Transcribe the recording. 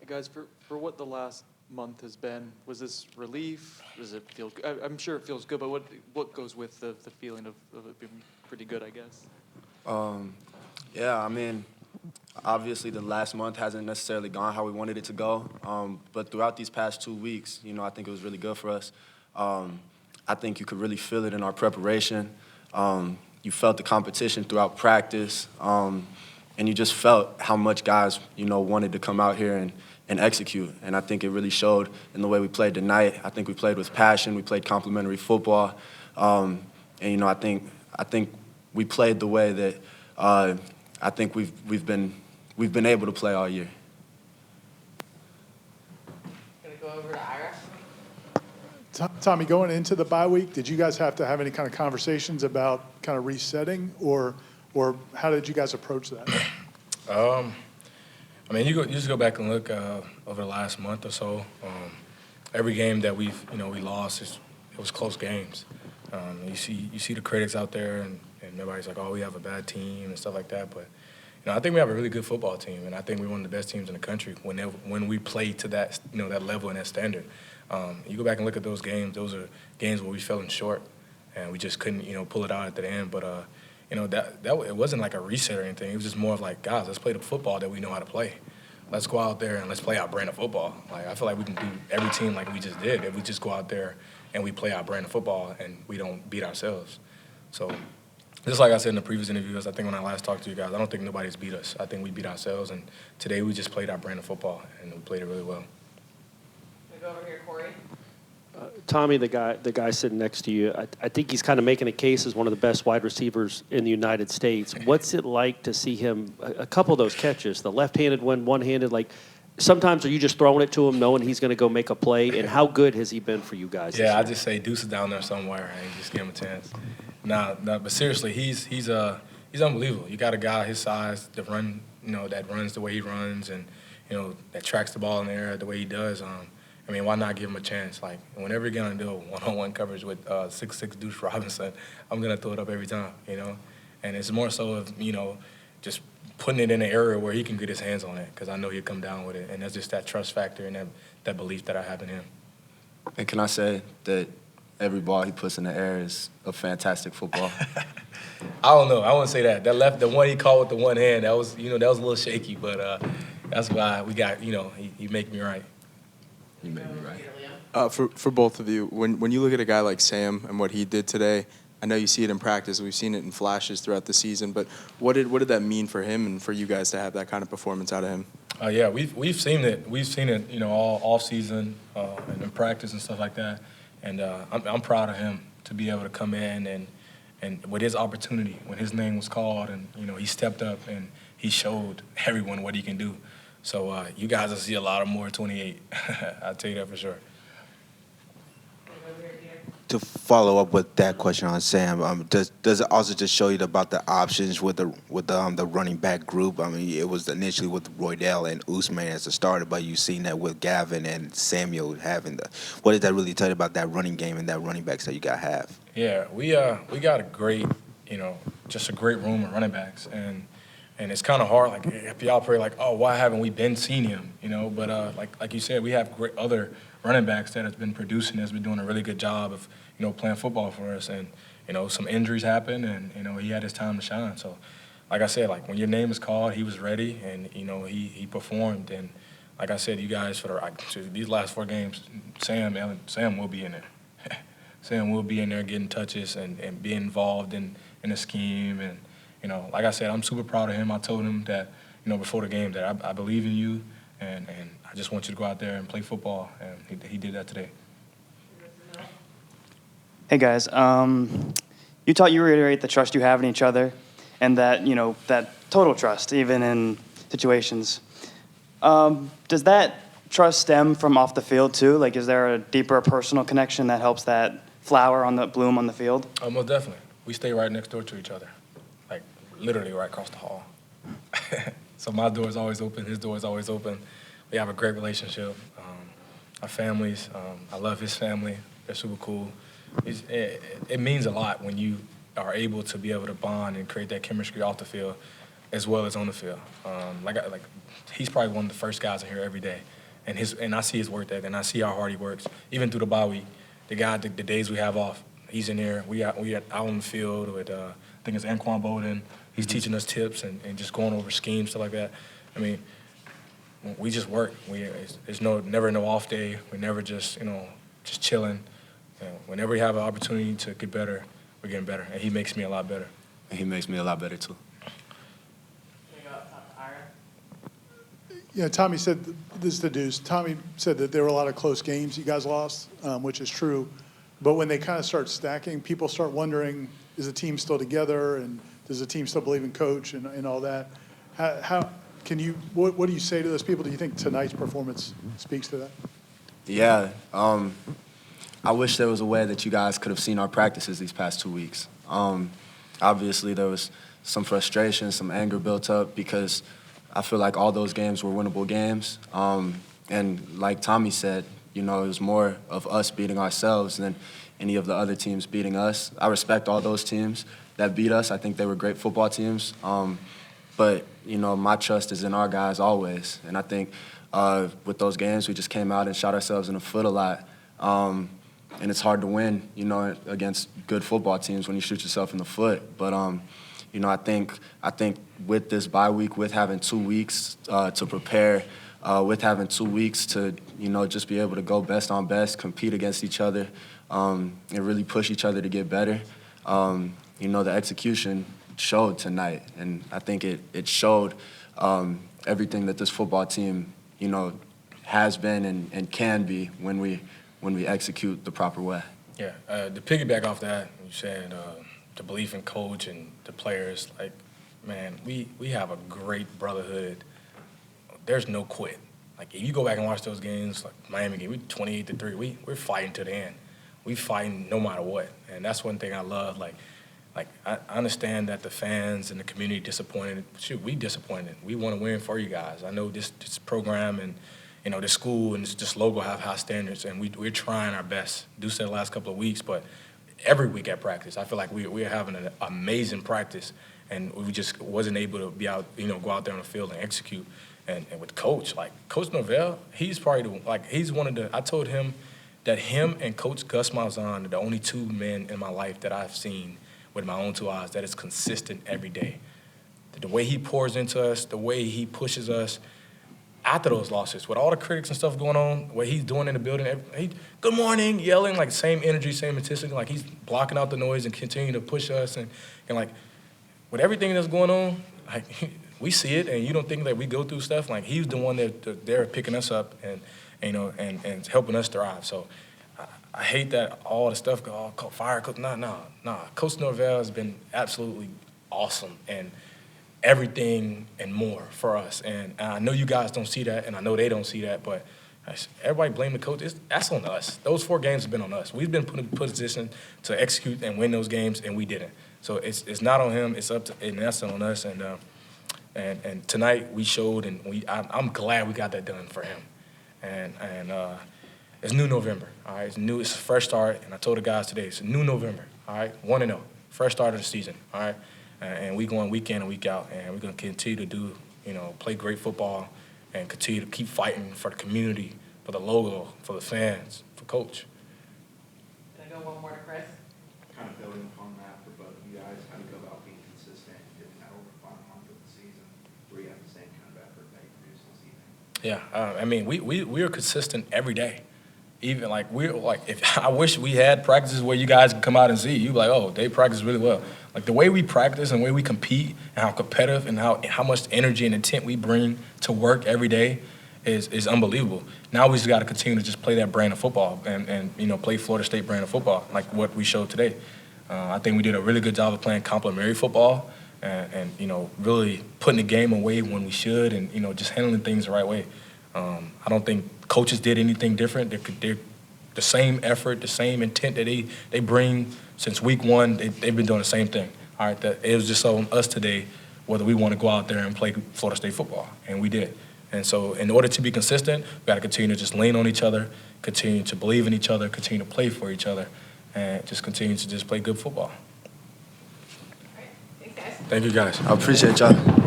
Hey guys, for what the last month has been, was this relief? Does it feel good? I'm sure it feels good, but what goes with the feeling of it being pretty good, I guess? Yeah, I mean, obviously the last month hasn't necessarily gone how we wanted it to go, but throughout these past 2 weeks, I think it was really good for us. I think you could really feel it in our preparation. You felt the competition throughout practice, and you just felt how much guys, wanted to come out here and execute. And I think it really showed in the way we played tonight. I think we played with passion. We played complementary football, and I think we played the way that I think we've been able to play all year. Gonna go over to Ira. Tommy, going into the bye week, did you guys have to have any kind of conversations about kind of resetting, or how did you guys approach that? I mean, you just go back and look over the last month or so. Every game that we lost, it was close games. You see the critics out there, and everybody's like, "Oh, we have a bad team" and stuff like that. But I think we have a really good football team, and I think we're one of the best teams in the country when we play to that that level and that standard. You go back and look at those games; those are games where we fell in short, and we just couldn't pull it out at the end. But that it wasn't like a reset or anything. It was just more of like, guys, let's play the football that we know how to play. Let's go out there and let's play our brand of football. Like, I feel like we can do every team like we just did if we just go out there and we play our brand of football and we don't beat ourselves. So just like I said in the previous interviews, I think when I last talked to you guys, I don't think nobody's beat us. I think we beat ourselves, and today we just played our brand of football, and we played it really well. Go over here, Corey. Tommy, the guy sitting next to you, I think he's kind of making a case as one of the best wide receivers in the United States. What's it like to see him, a couple of those catches, the left-handed one, one-handed, like sometimes are you just throwing it to him knowing he's going to go make a play, and how good has he been for you guys? Yeah, I just say Duce is down there somewhere and just give him a chance. Nah, but seriously, he's unbelievable. You got a guy his size that that runs the way he runs, and that tracks the ball in the air the way he does. I mean, why not give him a chance? Like, whenever you're going to do a one-on-one coverage with 6'6" Duce Robinson, I'm going to throw it up every time, And it's more so of, just putting it in an area where he can get his hands on it, because I know he'll come down with it. And that's just that trust factor and that belief that I have in him. And can I say that every ball he puts in the air is a fantastic football? I don't know. I wouldn't say that. The one he caught with the one hand, that was a little shaky. But that's why we got, he make me right. You made me right. For both of you, when you look at a guy like Sam and what he did today, I know you see it in practice. We've seen it in flashes throughout the season. But what did that mean for him and for you guys to have that kind of performance out of him? Yeah, we've seen it. We've seen it, all off season and in practice and stuff like that. And I'm proud of him to be able to come in and with his opportunity, when his name was called, and he stepped up and he showed everyone what he can do. So you guys will see a lot of more 28. I'll tell you that for sure. To follow up with that question on Sam, does it also just show you about the options with the running back group? I mean, it was initially with Roydell and Usman as a starter, but you've seen that with Gavin and Samuel having what does that really tell you about that running game and that running backs that you got have? Yeah, we got a great, just a great room of running backs, and it's kind of hard. Like, if y'all pray, like, oh, why haven't we been seen him? But like you said, we have great other running backs that has been producing, has been doing a really good job of playing football for us. And some injuries happened, and he had his time to shine. So, like I said, like when your name is called, he was ready, and he performed. And like I said, you guys for these last 4 games, Sam will be in there. Sam will be in there getting touches and being involved in the scheme. And like I said, I'm super proud of him. I told him that, before the game that I believe in you, and I just want you to go out there and play football, and he did that today. Hey guys, you reiterate the trust you have in each other, and that that total trust, even in situations. Does that trust stem from off the field too? Like, is there a deeper personal connection that helps that bloom on the field? Most definitely. We stay right next door to each other. Literally right across the hall. So my door is always open, his door is always open. We have a great relationship. Our families, I love his family. They're super cool. It means a lot when you are able to be able to bond and create that chemistry off the field. as well as on the field. He's probably one of the first guys in here every day, and I see his work ethic, and I see how hard he works. Even through the bye week, the days we have off, he's in there. We out on the field with I think it's Anquan Bowden. He's teaching us tips and just going over schemes, stuff like that. I mean, we just work. There's never no off day. We're never just chilling. Whenever we have an opportunity to get better, we're getting better, and he makes me a lot better. And he makes me a lot better too. Can we go up top to Ira? Yeah, Tommy said, this is the Duce. Tommy said that there were a lot of close games you guys lost, which is true. But when they kind of start stacking, people start wondering, is the team still together? And does the team still believe in coach and all that? What do you say to those people? Do you think tonight's performance speaks to that? Yeah. I wish there was a way that you guys could have seen our practices these past 2 weeks. Obviously, there was some frustration, some anger built up because I feel like all those games were winnable games. And like Tommy said, it was more of us beating ourselves than any of the other teams beating us. I respect all those teams that beat us. I think they were great football teams. But, my trust is in our guys always. And I think with those games, we just came out and shot ourselves in the foot a lot. And it's hard to win, against good football teams when you shoot yourself in the foot. But, I think with this bye week, with having 2 weeks to prepare, with having 2 weeks to, just be able to go best on best, compete against each other, and really push each other to get better, the execution showed tonight. And I think it showed everything that this football team, has been and can be when we execute the proper way. Yeah, to piggyback off that, you said the belief in coach and the players, man, we have a great brotherhood. There's no quit. If you go back and watch those games, like Miami game, we 28-3. We're fighting to the end. We fighting no matter what, and that's one thing I love. I understand that the fans and the community disappointed. Shoot, we disappointed. We want to win for you guys. I know this program and the school and this logo have high standards, and we're trying our best. Duce said the last couple of weeks, but every week at practice, I feel like we're having an amazing practice, and we just wasn't able to be out, go out there on the field and execute. And with Coach, Coach Norvell, he's probably he's one of the. I told him that him and Coach Gus Malzahn are the only two men in my life that I've seen with my own two eyes that is consistent every day. The way he pours into us, the way he pushes us. After those losses, with all the critics and stuff going on, what he's doing in the building, good morning, yelling, same energy, same intensity, he's blocking out the noise and continuing to push us. And with everything that's going on, we see it, and you don't think that we go through stuff. He's the one that they're picking us up and helping us thrive. So I hate that all the stuff fire coach. Nah. Coach Norvell has been absolutely awesome and everything and more for us. And I know you guys don't see that, and I know they don't see that, but everybody blame the coach. That's on us. Those 4 games have been on us. We've been put in position to execute and win those games, and we didn't. So it's not on him. It's up to, and that's on us. And tonight we showed, and I'm glad we got that done for him. And it's new November. All right, it's a fresh start. And I told the guys today, it's a new November. All right, 1-0, fresh start of the season. All right. And we going week in and week out, and we're going to continue to play great football and continue to keep fighting for the community, for the logo, for the fans, for Coach. Can I go one more to Chris? Kind of building upon that for both of you guys, how do you go about being consistent given that over the final month of the season where you have the same kind of effort that you produce this evening? Yeah, we are consistent every day. Even if I wish we had practices where you guys could come out and see, you'd be like, oh, they practice really well. The way we practice and the way we compete and how competitive and how much energy and intent we bring to work every day is unbelievable. Now we just got to continue to just play that brand of football and play Florida State brand of football like what we showed today. I think we did a really good job of playing complementary football and really putting the game away when we should and just handling things the right way. I don't think coaches did anything different. They're the same effort, the same intent that they bring since week one. They've been doing the same thing. All right, it was just on us today whether we want to go out there and play Florida State football, and we did. And so in order to be consistent, we got to continue to just lean on each other, continue to believe in each other, continue to play for each other, and just continue to just play good football. All right, thanks, guys. Thank you, guys. I appreciate y'all.